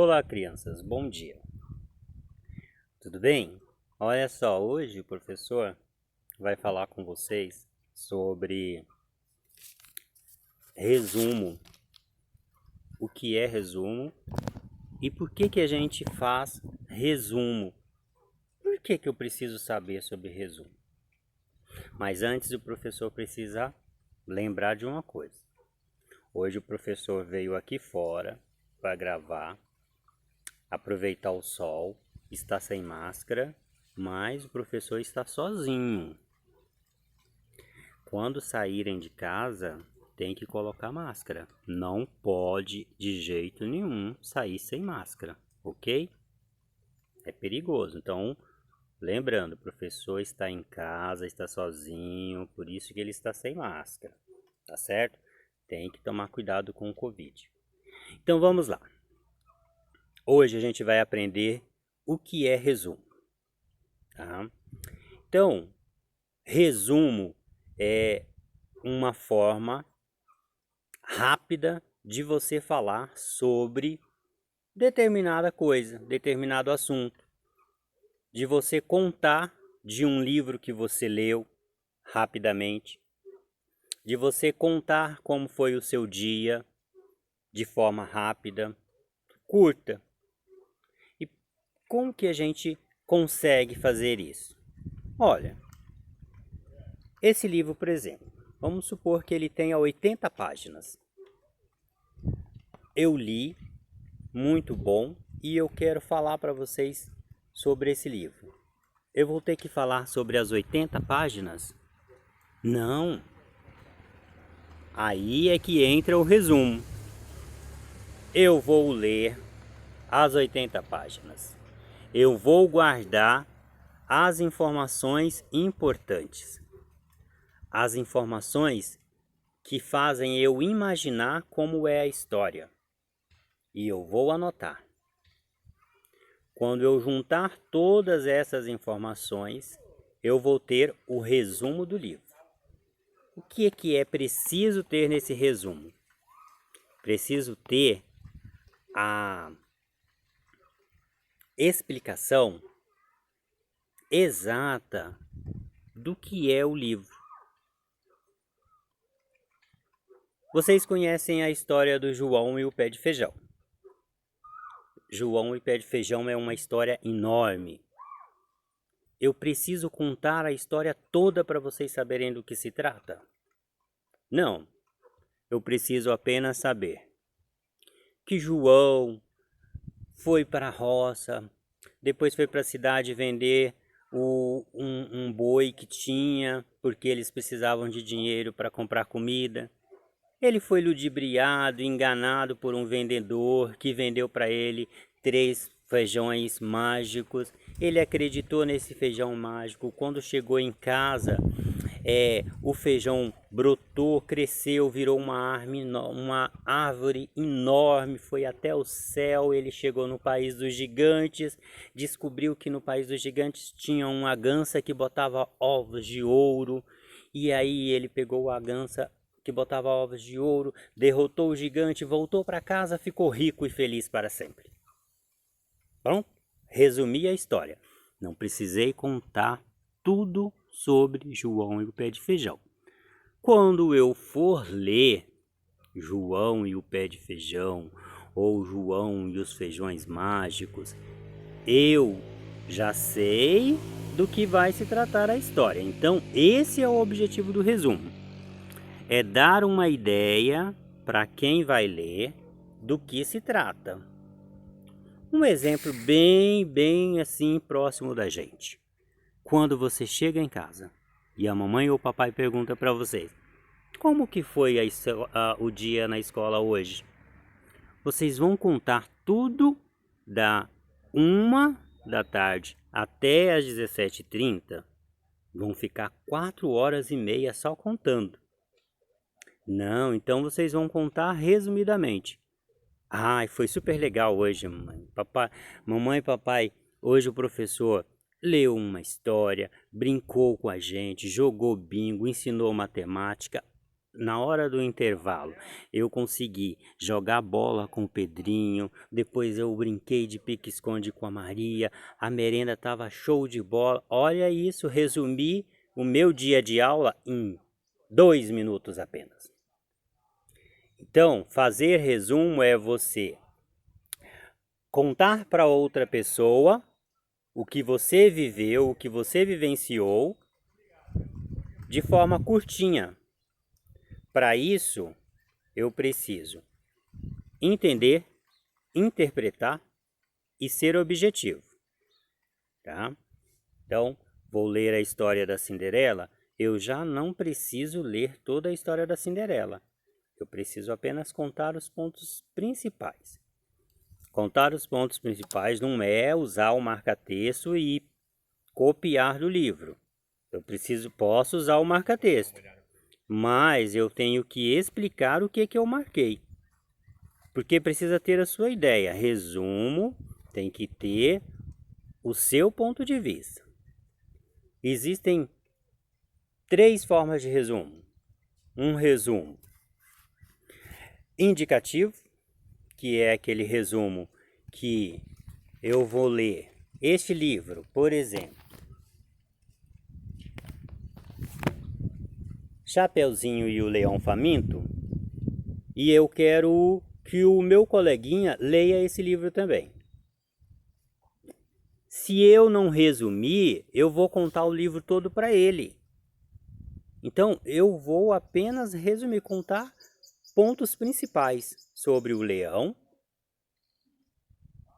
Olá, crianças, bom dia. Tudo bem? Olha só, hoje o professor vai falar com vocês sobre resumo. O que é resumo e por que a gente faz resumo? Por que eu preciso saber sobre resumo? Mas antes o professor precisa lembrar de uma coisa. Hoje o professor veio aqui fora para gravar, aproveitar o sol, está sem máscara, mas o professor está sozinho. Quando saírem de casa, tem que colocar máscara. Não pode de jeito nenhum sair sem máscara, ok? É perigoso. Então, lembrando, o professor está em casa, está sozinho, por isso que ele está sem máscara, tá certo? Tem que tomar cuidado com o Covid. Então vamos lá. Hoje a gente vai aprender o que é resumo, tá? Então, resumo é uma forma rápida de você falar sobre determinada coisa, determinado assunto, de você contar de um livro que você leu rapidamente, de você contar como foi o seu dia de forma rápida, curta. E como que a gente consegue fazer isso? Olha, esse livro, por exemplo, vamos supor que ele tenha 80 páginas. Eu li, muito bom, e eu quero falar para vocês sobre esse livro. Eu vou ter que falar sobre as 80 páginas? Não. Aí é que entra o resumo. Eu vou ler as 80 páginas. Eu vou guardar as informações importantes. As informações que fazem eu imaginar como é a história. E eu vou anotar. Quando eu juntar todas essas informações, eu vou ter o resumo do livro. O que é preciso ter nesse resumo? Preciso ter a explicação exata do que é o livro. Vocês conhecem a história do João e o pé de feijão. João e o pé de feijão é uma história enorme. Eu preciso contar a história toda para vocês saberem do que se trata? Não. Eu preciso apenas saber que João foi para a roça, depois foi para a cidade vender um boi que tinha, porque eles precisavam de dinheiro para comprar comida. Ele foi ludibriado, enganado por um vendedor que vendeu para ele 3 feijões mágicos. Ele acreditou nesse feijão mágico. Quando chegou em casa, o feijão brotou, cresceu, virou uma árvore enorme, foi até o céu. Ele chegou no país dos gigantes, descobriu que no país dos gigantes tinha uma gança que botava ovos de ouro. E aí ele pegou a gança que botava ovos de ouro, derrotou o gigante, voltou para casa, ficou rico e feliz para sempre. Bom, resumi a história. Não precisei contar tudo sobre João e o pé de feijão. Quando eu for ler João e o pé de feijão, ou João e os feijões mágicos, eu já sei do que vai se tratar a história. Então, esse é o objetivo do resumo. É dar uma ideia para quem vai ler do que se trata. Um exemplo bem assim próximo da gente. Quando você chega em casa e a mamãe ou o papai pergunta para vocês: como que foi o dia na escola hoje? Vocês vão contar tudo da 1 da tarde até às 17h30. Vão ficar 4 horas e meia só contando. Não, então vocês vão contar resumidamente. Ai, foi super legal hoje, mamãe e papai. Hoje o professor leu uma história, brincou com a gente, jogou bingo, ensinou matemática. na hora do intervalo, eu consegui jogar bola com o Pedrinho, depois eu brinquei de pique-esconde com a Maria, a merenda estava show de bola. Olha isso, resumi o meu dia de aula em 2 minutos apenas. Então, fazer resumo é você contar para outra pessoa o que você viveu, o que você vivenciou, de forma curtinha. Para isso, eu preciso entender, interpretar e ser objetivo, tá? Então, vou ler a história da Cinderela, eu já não preciso ler toda a história da Cinderela. Eu preciso apenas contar os pontos principais. Contar os pontos principais não é usar o marca-texto e copiar do livro. Eu posso usar o marca-texto, mas eu tenho que explicar o que eu marquei. Porque precisa ter a sua ideia. Resumo tem que ter o seu ponto de vista. Existem 3 formas de resumo. Um resumo indicativo, que é aquele resumo que eu vou ler este livro, por exemplo, Chapeuzinho e o Leão Faminto, e eu quero que o meu coleguinha leia esse livro também. Se eu não resumir, eu vou contar o livro todo para ele. Então, eu vou apenas resumir, contar pontos principais sobre o leão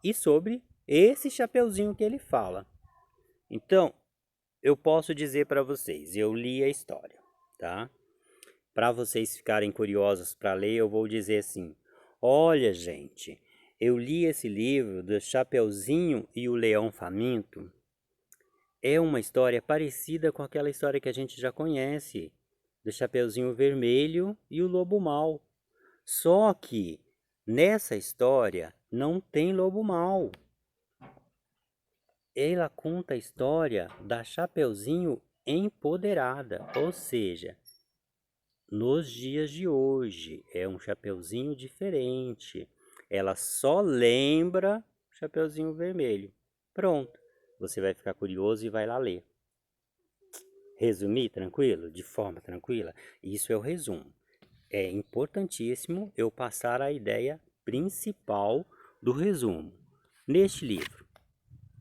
e sobre esse chapeuzinho que ele fala. Então, eu posso dizer para vocês, eu li a história, tá? Para vocês ficarem curiosos para ler, eu vou dizer assim: olha, gente, eu li esse livro do Chapeuzinho e o Leão Faminto. É uma história parecida com aquela história que a gente já conhece, do Chapeuzinho Vermelho e o Lobo Mau. Só que nessa história não tem lobo mau. Ela conta a história da Chapeuzinho empoderada, ou seja, nos dias de hoje é um Chapeuzinho diferente. Ela só lembra Chapeuzinho Vermelho. Pronto, você vai ficar curioso e vai lá ler. Resumir tranquilo? De forma tranquila? Isso é o resumo. É importantíssimo eu passar a ideia principal do resumo. Neste livro,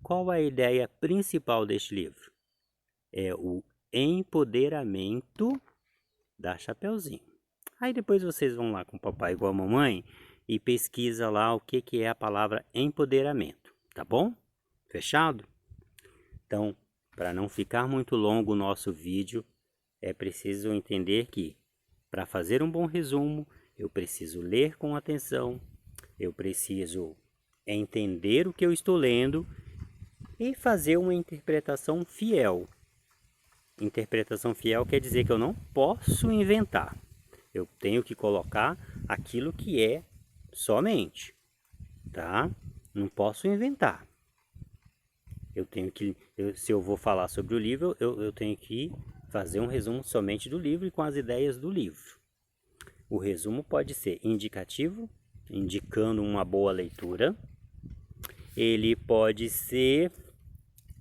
qual a ideia principal deste livro? É o empoderamento da Chapeuzinho. Aí depois vocês vão lá com o papai igual a mamãe e pesquisa lá o que é a palavra empoderamento, tá bom? Fechado? Então, para não ficar muito longo o nosso vídeo, é preciso entender que para fazer um bom resumo, eu preciso ler com atenção, eu preciso entender o que eu estou lendo e fazer uma interpretação fiel. Interpretação fiel quer dizer que eu não posso inventar. Eu tenho que colocar aquilo que é somente, tá? Não posso inventar. Se eu vou falar sobre o livro, eu tenho que fazer um resumo somente do livro e com as ideias do livro. O resumo pode ser indicativo, indicando uma boa leitura. Ele pode ser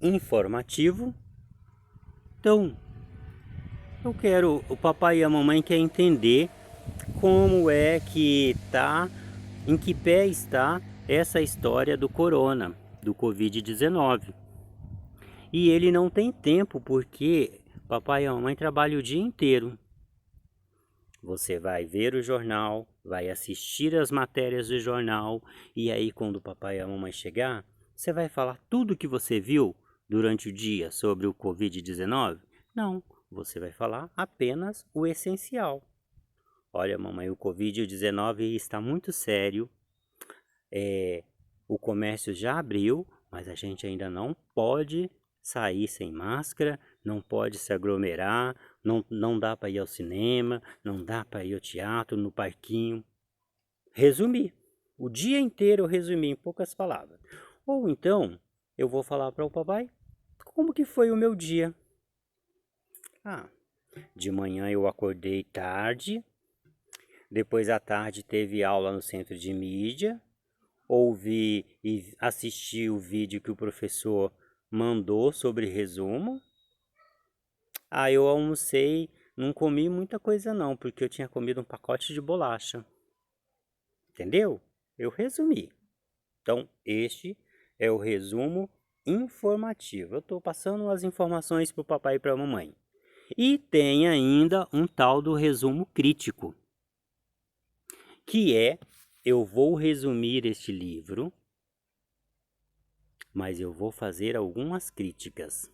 informativo. Então, o papai e a mamãe querem entender como é que tá, em que pé está essa história do corona, do Covid-19. E ele não tem tempo porque papai e a mamãe trabalham o dia inteiro. Você vai ver o jornal, vai assistir as matérias do jornal e aí quando o papai e a mamãe chegar, você vai falar tudo que você viu durante o dia sobre o Covid-19? Não, você vai falar apenas o essencial. Olha, mamãe, o Covid-19 está muito sério. O comércio já abriu, mas a gente ainda não pode sair sem máscara, não pode se aglomerar, não dá para ir ao cinema, não dá para ir ao teatro, no parquinho. Resumir. O dia inteiro eu resumi em poucas palavras. Ou então, eu vou falar para o papai como que foi o meu dia. De manhã eu acordei tarde, depois à tarde teve aula no centro de mídia, ouvi e assisti o vídeo que o professor mandou sobre resumo. Aí eu almocei, não comi muita coisa não, porque eu tinha comido um pacote de bolacha. Entendeu? Eu resumi. Então, este é o resumo informativo. Eu estou passando as informações para o papai e para a mamãe. E tem ainda um tal do resumo crítico, que é, eu vou resumir este livro, mas eu vou fazer algumas críticas.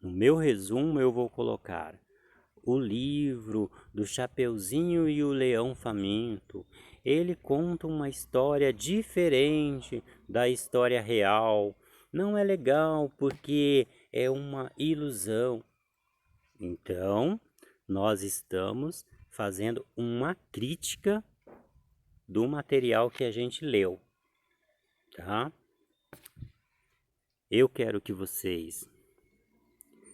No meu resumo eu vou colocar o livro do Chapeuzinho e o Leão Faminto. Ele conta uma história diferente da história real. Não é legal porque é uma ilusão. Então, nós estamos fazendo uma crítica do material que a gente leu, tá? Eu quero que vocês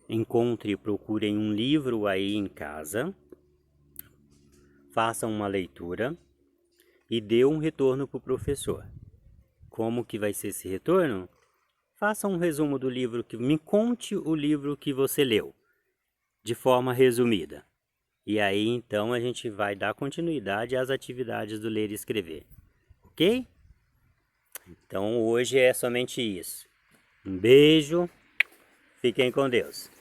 encontrem e procurem um livro aí em casa, façam uma leitura e dê um retorno para o professor. Como que vai ser esse retorno? Faça um resumo do livro, me conte o livro que você leu, de forma resumida. E aí então a gente vai dar continuidade às atividades do ler e escrever, ok? Então hoje é somente isso. Um beijo, fiquem com Deus.